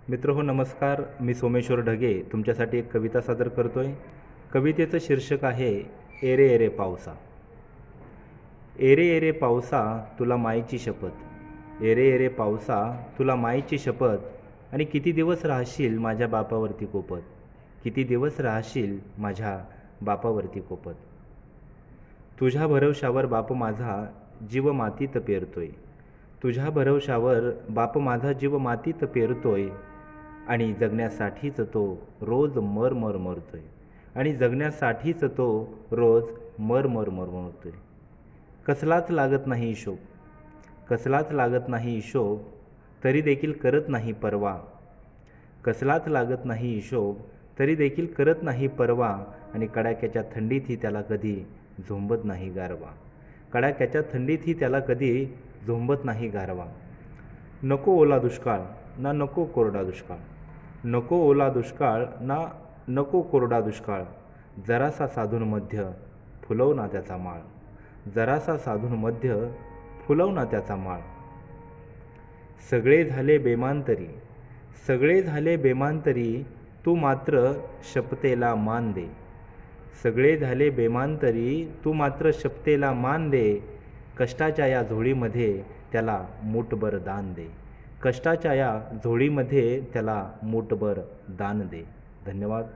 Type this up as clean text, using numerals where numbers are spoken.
मित्रहो नमस्कार. मी सोमेश्वर ढगे तुमच्यासाठी एक कविता सादर करतोय. कवितेचं शीर्षक आहे एरे एरे पावसा. एरे एरे पावसा तुला मायेची शपथ, एरे एरे पावसा तुला मायेची शपथ. आणि किती दिवस राहशील माझ्या बापावरती कोपत, किती दिवस राहशील माझ्या बापावरती कोपत. तुझ्या भरवशावर बाप माझा जीव मातीत पेरतोय, तुझ्या भरवशावर बाप माझा जीव मातीत पेरतोय. आणि जगण्यासाठीच तो रोज मर मर मरतोय, आणि जगण्यासाठीच तो रोज मर मर मर मरतोय. कसलाच लागत नाही हिशोब, कसलाच लागत नाही हिशोब, तरी देखील करत नाही परवा. कसलाच लागत नाही हिशोब, तरी देखील करत नाही परवा. आणि कडाक्याच्या थंडीतही त्याला कधी झोंबत नाही गारवा, कडाक्याच्या थंडीतही त्याला कधी झोंबत नाही गारवा. नको ओला दुष्काळ ना नको कोरडा दुष्काळ, नको ओला दुष्काळ ना नको कोरडा दुष्काळ. जरासा साधून मध्य फुलव ना त्याचा माळ, जरासा साधून मध्य फुलव ना त्याचा माळ. सगळे झाले बेमांतरी, सगळे झाले बेमांतरी, तू मात्र शपथेला मान दे. सगळे झाले बेमांतरी, तू मात्र शपथेला मान दे. कष्टाच्या या झोळीमध्ये त्याला मूठभर दान दे, कष्टाच्या या झोळीमध्ये त्याला मूठभर दान दे. धन्यवाद.